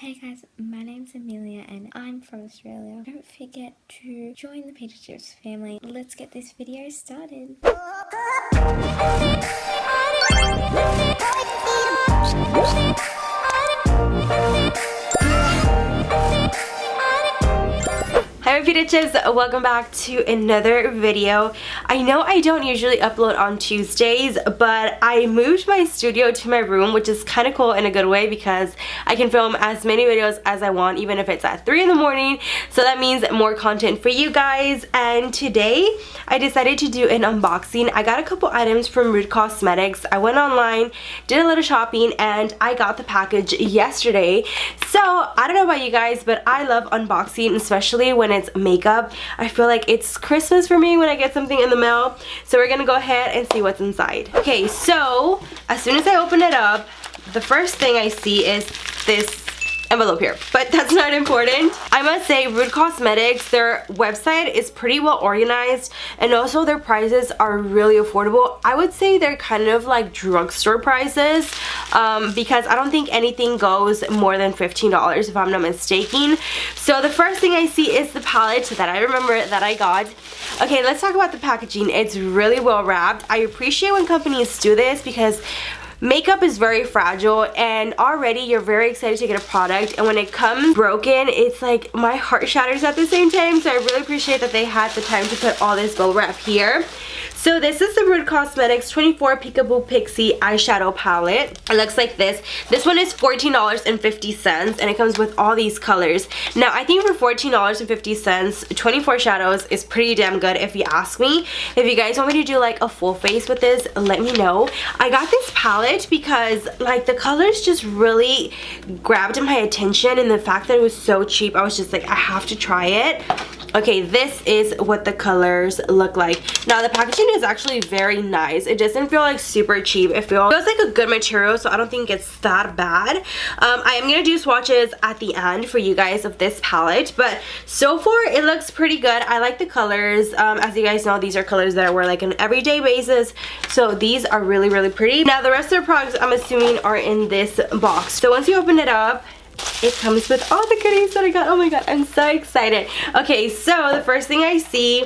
Hey guys, my name's Amelia and I'm from Australia. Don't forget to join the Pita Chips family. Let's get this video started. Hi my Pita Chips, welcome back to another video. I know I don't usually upload on Tuesdays, but I moved my studio to my room, which is kind of cool in a good way because I can film as many videos as I want, even if it's at 3 in the morning. So that means more content for you guys. And today I decided to do an unboxing. I got a couple items from Rude Cosmetics. I went online, did a little shopping, and I got the package yesterday. So I don't know about you guys, but I love unboxing, especially when it's makeup. I feel like it's Christmas for me when I get something in the mail. So we're gonna go ahead and see what's inside. Okay, so as soon as I open it up, the first thing I see is this envelope here, but that's not important. I must say, Rude Cosmetics, their website is pretty well organized, and also their prices are really affordable. I would say they're kind of like drugstore prices, because I don't think anything goes more than $15 if I'm not mistaken. So the first thing I see is the palette that I remember that I got. Okay, let's talk about the packaging. It's really well wrapped. I appreciate when companies do this because makeup is very fragile, and already you're very excited to get a product, and when it comes broken, it's like my heart shatters at the same time. So I really appreciate that they had the time to put all this bubble wrap here. So this is the Rude Cosmetics 24 Peekaboo Pixie eyeshadow palette. It looks like this. This one is $14.50 and it comes with all these colors. Now I think for $14.50, 24 shadows is pretty damn good if you ask me. If you guys want me to do like a full face with this, let me know. I got this palette because like the colors just really grabbed my attention, and the fact that it was so cheap, I was just like, I have to try it. Okay, this is what the colors look like. Now the packaging is actually very nice. It doesn't feel like super cheap. It feels like a good material, so I don't think it's that bad. I am gonna do swatches at the end for you guys of this palette, but so far it looks pretty good. I like the colors. As you guys know, these are colors that I wear like on an everyday basis, so these are really, really pretty. Now the rest of the products, I'm assuming, are in this box. So once you open it up, it comes with all the goodies that I got. Oh my god, I'm so excited. Okay, so the first thing I see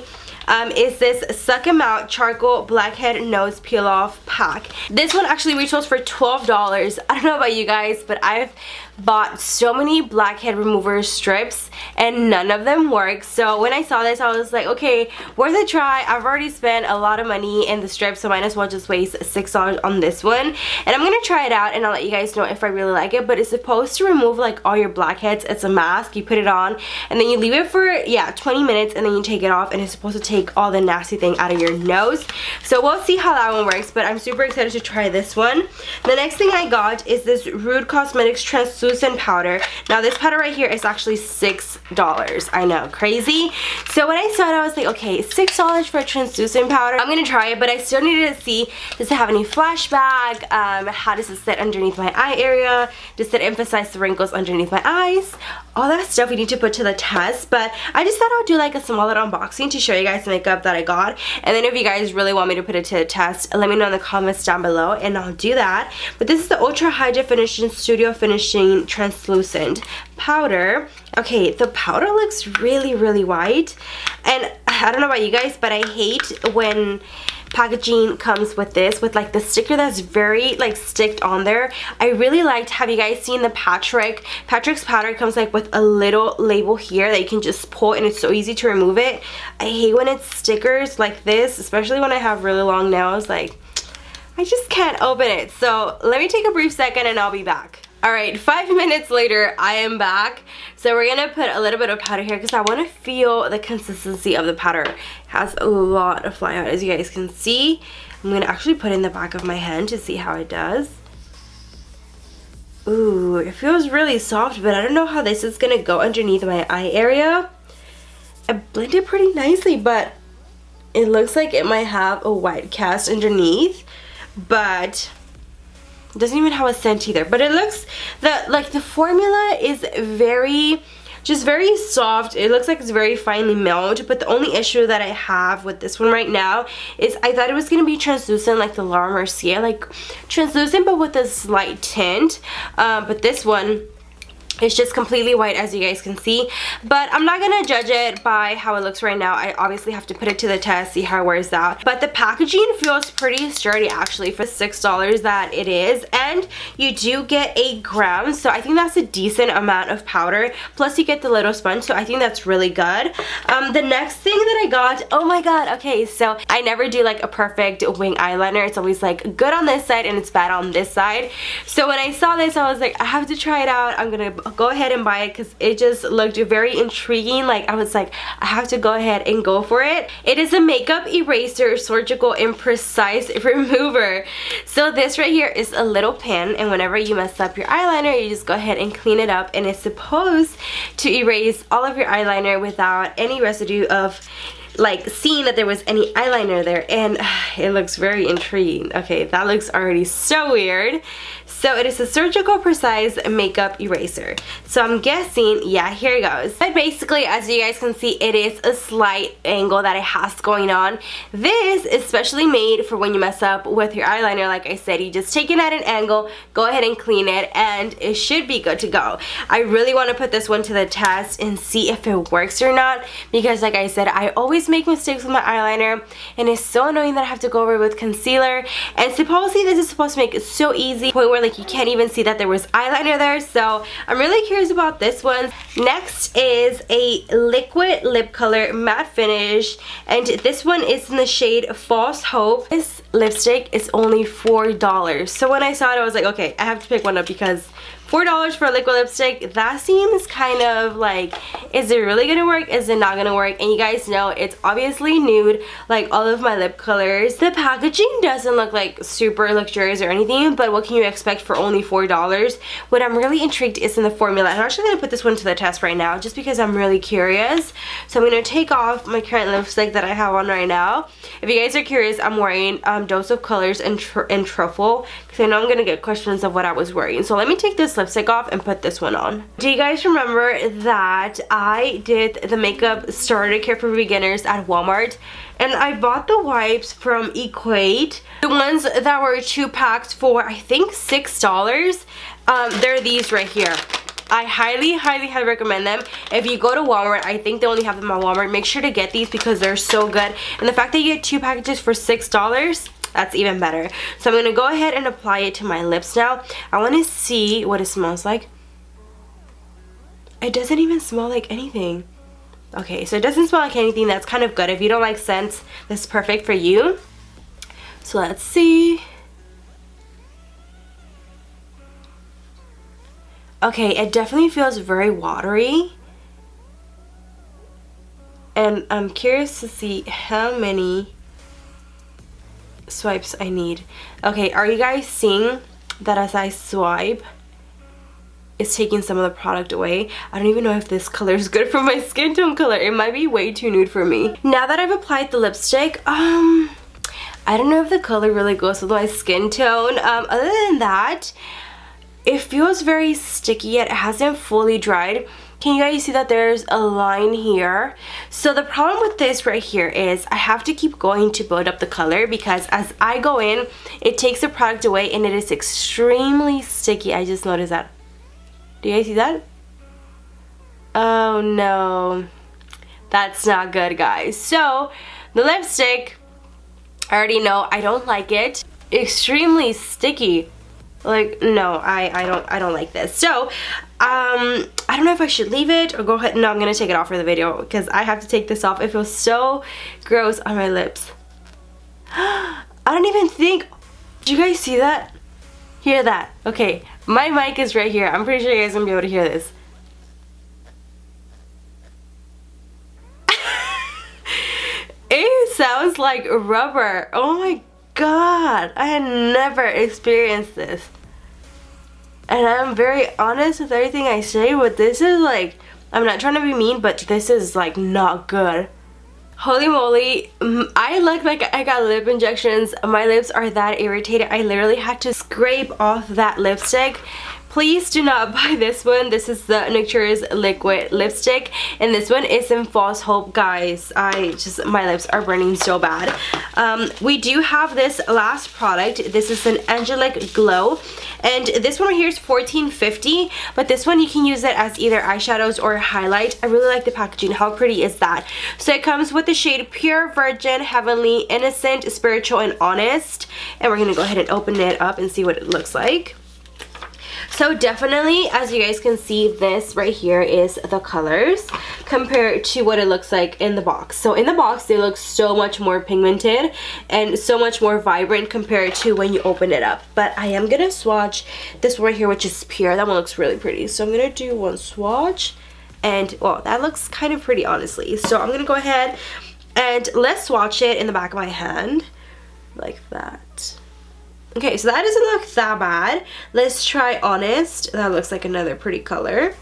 is this Suck 'Em Out Charcoal Blackhead Nose Peel Off Pack. This one actually retails for $12. I don't know about you guys, but I've bought so many blackhead remover strips and none of them work. So when I saw this, I was like, okay, worth a try. I've already spent a lot of money in the strips, so might as well just waste $6 on this one. And I'm gonna try it out and I'll let you guys know if I really like it. But it's supposed to remove like all your blackheads. It's a mask. You put it on and then you leave it for 20 minutes and then you take it off, and it's supposed to take all the nasty thing out of your nose. So we'll see how that one works, but I'm super excited to try this one. The next thing I got is this Rude Cosmetics Translucent powder. Now this powder right here is actually $6. I know, crazy. So when I saw it, I was like, okay, $6 for a translucent powder. I'm gonna try it, but I still needed to see, does it have any flashback? How does it sit underneath my eye area? Does it emphasize the wrinkles underneath my eyes? All that stuff we need to put to the test, but I just thought I would do like a small little unboxing to show you guys the makeup that I got. And then if you guys really want me to put it to the test, let me know in the comments down below and I'll do that. But this is the Ultra High Definition Studio Finishing Translucent Powder. Okay, the powder looks really, really white, and I don't know about you guys, but I hate when packaging comes with this, with like the sticker that's very like sticked on there. I really liked, have you guys seen the Patrick's powder? Comes like with a little label here that you can just pull, and it's so easy to remove it. I hate when it's stickers like this, especially when I have really long nails. Like, I just can't open it. So let me take a brief second and I'll be back. Alright, 5 minutes later, I am back. So we're gonna put a little bit of powder here because I want to feel the consistency of the powder. It has a lot of fly out, as you guys can see. I'm gonna actually put it in the back of my hand to see how it does. Ooh, it feels really soft, but I don't know how this is gonna go underneath my eye area. I blended pretty nicely, but it looks like it might have a white cast underneath, but it doesn't even have a scent either. But it looks, the formula is very just very soft. It looks like it's very finely milled, but the only issue that I have with this one right now is I thought it was going to be translucent like the Laura Mercier, like translucent but with a slight tint, but this one It's just completely white, as you guys can see, but I'm not gonna judge it by how it looks right now. I obviously have to put it to the test, see how it wears out. But the packaging feels pretty sturdy actually for $6 that it is, and you do get 8 grams, so I think that's a decent amount of powder. Plus you get the little sponge, so I think that's really good. The next thing that I got, oh my god, okay, so I never do like a perfect wing eyeliner. It's always like good on this side and it's bad on this side. So when I saw this, I was like, I have to try it out. I'm gonna go ahead and buy it because it just looked very intriguing. Like I was like, I have to go ahead and go for it. It is a makeup eraser, surgical and precise remover. So this right here is a little pen, and whenever you mess up your eyeliner, you just go ahead and clean it up, and it's supposed to erase all of your eyeliner without any residue of like seeing that there was any eyeliner there. And it looks very intriguing. Okay, that looks already so weird. So it is a surgical precise makeup eraser. So I'm guessing, yeah, here it goes. But basically, as you guys can see, it is a slight angle that it has going on. This is specially made for when you mess up with your eyeliner. Like I said, you just take it at an angle, go ahead and clean it, and it should be good to go. I really want to put this one to the test and see if it works or not, because like I said, I always make mistakes with my eyeliner, and it's so annoying that I have to go over it with concealer. And supposedly this is supposed to make it so easy, point where like you can't even see that there was eyeliner there. So I'm really curious about this one. Next is a liquid lip color matte finish, and this one is in the shade False Hope. This lipstick is only $4. So when I saw it, I was like, okay, I have to pick one up, because $4 for a liquid lipstick, that seems kind of like, is it really gonna work? Is it not gonna work? And you guys know it's obviously nude, like all of my lip colors. The packaging doesn't look like super luxurious or anything, but what can you expect for only $4? What I'm really intrigued is in the formula. I'm actually gonna put this one to the test right now just because I'm really curious. So I'm gonna take off my current lipstick that I have on right now. If you guys are curious, I'm wearing Dose of Colors and Truffle, because I know I'm gonna get questions of what I was wearing. So let me take this lipstick off and put this one on. Do you guys remember that I did the makeup starter kit for beginners at Walmart, and I bought the wipes from Equate, the ones that were 2 packs for I think $6. They're these right here. I highly recommend them. If you go to Walmart, I think they only have them at Walmart, make sure to get these because they're so good. And the fact that you get 2 packages for $6, that's even better. So I'm going to go ahead and apply it to my lips now. I want to see what it smells like. It doesn't even smell like anything. Okay, so it doesn't smell like anything. That's kind of good. If you don't like scents, this is perfect for you. So let's see. Okay, it definitely feels very watery. And I'm curious to see how many swipes I need. Okay, are you guys seeing that as I swipe, it's taking some of the product away? I don't even know if this color is good for my skin tone color. It might be way too nude for me. Now that I've applied the lipstick, I don't know if the color really goes with my skin tone. Other than that, it feels very sticky yet it hasn't fully dried. Can you guys see that there's a line here? So the problem with this right here is I have to keep going to build up the color, because as I go in, it takes the product away and it is extremely sticky. I just noticed that. Do you guys see that? Oh no. That's not good, guys. So the lipstick, I already know I don't like it. Extremely sticky. Like, no, I don't like this. So I don't know if I should leave it or go ahead. No, I'm gonna take it off for the video because I have to take this off. It feels so gross on my lips. I don't even think, do you guys see that? Hear that? Okay, my mic is right here. I'm pretty sure you guys are gonna be able to hear this. It sounds like rubber. Oh my god, I had never experienced this. And I'm very honest with everything I say, but this is like, I'm not trying to be mean, but this is like not good. Holy moly, I look like I got lip injections. My lips are that irritated. I literally had to scrape off that lipstick. please do not buy this one. This is the Nature's liquid lipstick, and this one is in False Hope, guys. My lips are burning so bad. We do have this last product. This is an Angelic Glow, and this one right here is $14.50, but this one you can use it as either eyeshadows or highlight. I really like the packaging. How pretty is that? So it comes with the shade Pure Virgin, Heavenly, Innocent, Spiritual, and Honest, and we're gonna go ahead and open it up and see what it looks like. So definitely, as you guys can see, this right here is the colors compared to what it looks like in the box. So in the box, they look so much more pigmented and so much more vibrant compared to when you open it up. But I am gonna swatch this one right here, which is Pure. That one looks really pretty. So I'm gonna do one swatch, and well, that looks kind of pretty, honestly. So I'm gonna go ahead and let's swatch it in the back of my hand like that. Okay, so that doesn't look that bad. Let's try Honest. That looks like another pretty color.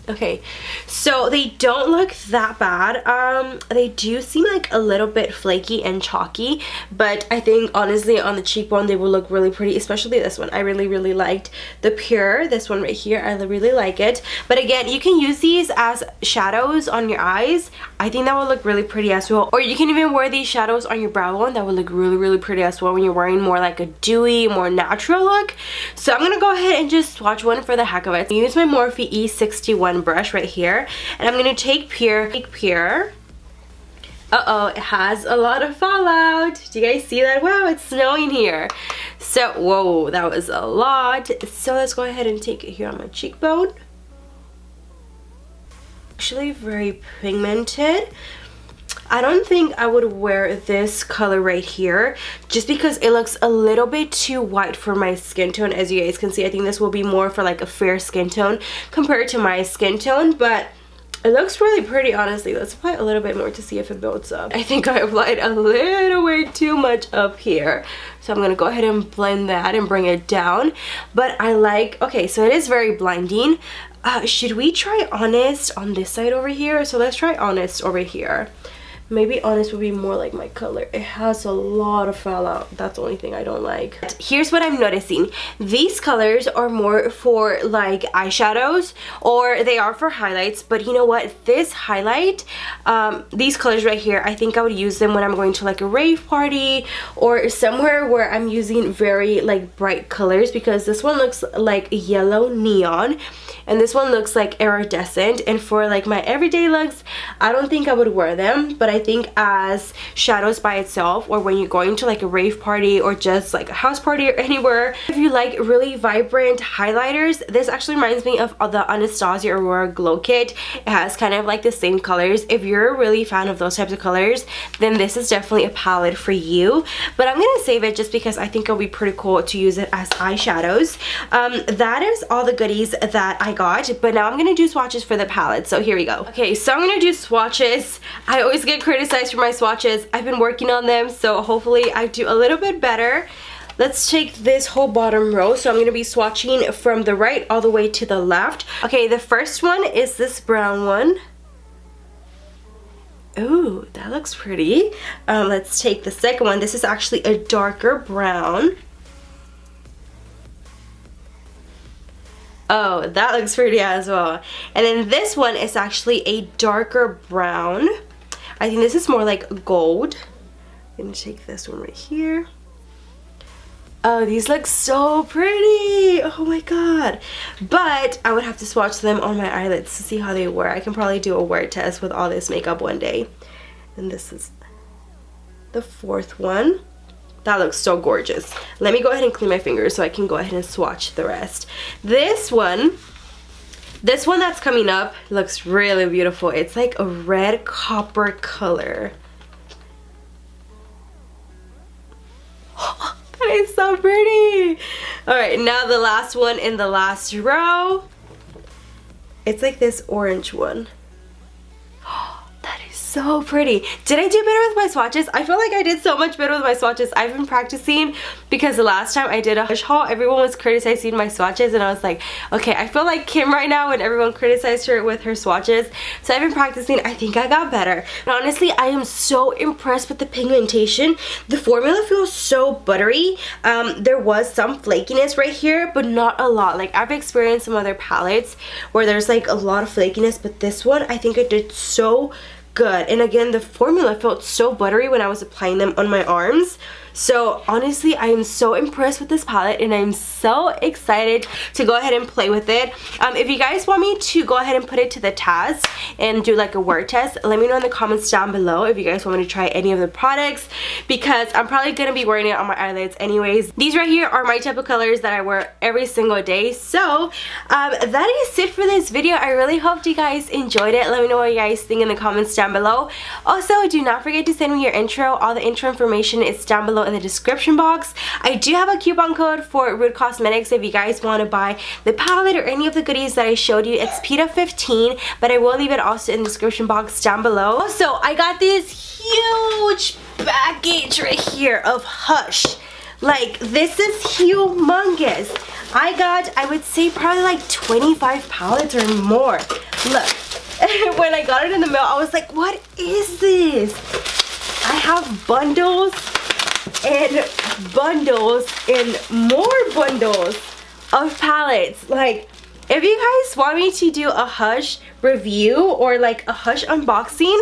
Okay, so they don't look that bad. They do seem like a little bit flaky and chalky, but I think honestly on the cheekbone they will look really pretty, especially this one. I really liked the Pure, this one right here. I really like it. But again, you can use these as shadows on your eyes. I think that will look really pretty as well. Or you can even wear these shadows on your brow bone. That will look really pretty as well when you're wearing more like a dewy, more natural look. So I'm gonna go ahead and just swatch one for the heck of it. I use my Morphe E61 brush right here, and I'm gonna take Pure. Uh-oh, it has a lot of fallout. Do you guys see that? Wow, it's snowing here. So, whoa, that was a lot. So let's go ahead and take it here on my cheekbone. Actually very pigmented. I don't think I would wear this color right here just because it looks a little bit too white for my skin tone. As you guys can see, I think this will be more for like a fair skin tone compared to my skin tone, but it looks really pretty, honestly. Let's apply a little bit more to see if it builds up. I think I applied a little way too much up here. So I'm gonna go ahead and blend that and bring it down. But I like, okay, so it is very blinding. Should we try Honest on this side over here? So let's try Honest over here. Maybe Honest would be more like my color. It has a lot of fallout. That's the only thing I don't like. Here's what I'm noticing. These colors are more for like eyeshadows, or they are for highlights. But you know what? This highlight, these colors right here, I think I would use them when I'm going to like a rave party or somewhere where I'm using very like bright colors, because this one looks like yellow neon and this one looks like iridescent. And for like my everyday looks, I don't think I would wear them, but I think as shadows by itself, or when you're going to like a rave party or just like a house party or anywhere, if you like really vibrant highlighters, this actually reminds me of the Anastasia Aurora Glow Kit. It has kind of like the same colors. If you're a really fan of those types of colors, then this is definitely a palette for you. But I'm gonna save it just because I think it'll be pretty cool to use it as eyeshadows. That is all the goodies that I got, but now I'm gonna do swatches for the palette. So here we go. Okay, so I'm gonna do swatches. I always get criticized for my swatches. I've been working on them, so hopefully I do a little bit better. Let's take this whole bottom row. So I'm going to be swatching from the right all the way to the left. Okay, the first one is this brown one. Ooh, that looks pretty. Let's take the second one. This is actually a darker brown. Oh, that looks pretty as well. And then this one is actually a darker brown. I think this is more like gold. I'm gonna take this one right here. Oh, these look so pretty. Oh my god. But I would have to swatch them on my eyelids to see how they wear. I can probably do a wear test with all this makeup one day. And this is the fourth one. That looks so gorgeous. Let me go ahead and clean my fingers so I can go ahead and swatch the rest. This one that's coming up looks really beautiful. It's like a red copper color. That is so pretty. Alright, now the last one in the last row. It's like this orange one. That is so pretty. Did I do better with my swatches? I feel like I did so much better with my swatches. I've been practicing because the last time I did a Hush haul, everyone was criticizing my swatches and I was like, okay, I feel like Kim right now when everyone criticized her with her swatches. So I've been practicing. I think I got better. But honestly, I am so impressed with the pigmentation. The formula feels so buttery. There was some flakiness right here, but not a lot. Like I've experienced some other palettes where there's like a lot of flakiness, but this one I think it did so good. And again, the formula felt so buttery when I was applying them on my arms. So honestly, I am so impressed with this palette and I'm so excited to go ahead and play with it. If you guys want me to go ahead and put it to the test and do like a word test, let me know in the comments down below if you guys want me to try any of the products, because I'm probably going to be wearing it on my eyelids anyways. These right here are my type of colors that I wear every single day. So that is it for this video. I really hope you guys enjoyed it. Let me know what you guys think in the comments down below. Also, do not forget to send me your intro. All the intro information is down below in the description box. I do have a coupon code for Rude Cosmetics if you guys want to buy the palette or any of the goodies that I showed you. It's PITA15, but I will leave it also in the description box down below. Also, I got this huge package right here of Hush. Like, this is humongous. I got, I would say, probably like 25 palettes or more. Look, when I got it in the mail, I was like, what is this? I have bundles and bundles and more bundles of palettes. Like, if you guys want me to do a Hush review or like a Hush unboxing,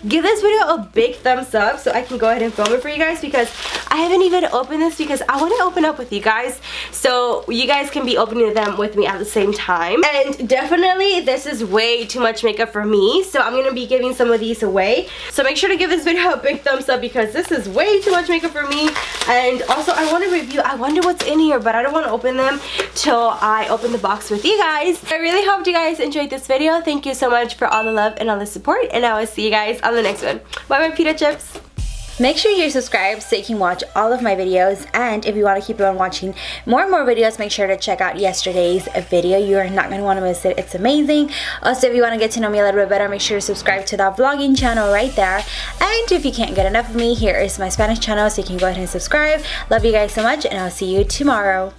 give this video a big thumbs up so I can go ahead and film it for you guys, because I haven't even opened this because I want to open up with you guys so you guys can be opening them with me at the same time. And definitely this is way too much makeup for me, so I'm going to be giving some of these away. So make sure to give this video a big thumbs up because this is way too much makeup for me. And also I want to review, I wonder what's in here, but I don't want to open them till I open the box with you guys. I really hope you guys enjoyed this video. Thank you so much for all the love and all the support, and I will see you guys on the next one. Bye, my pita chips. Make sure you're subscribed so you can watch all of my videos, and if you want to keep on watching more and more videos, make sure to check out yesterday's video. You are not going to want to miss it. It's amazing. Also, if you want to get to know me a little bit better, make sure to subscribe to that vlogging channel right there. And if you can't get enough of me, here is my Spanish channel, so you can go ahead and subscribe. Love you guys so much, and I'll see you tomorrow.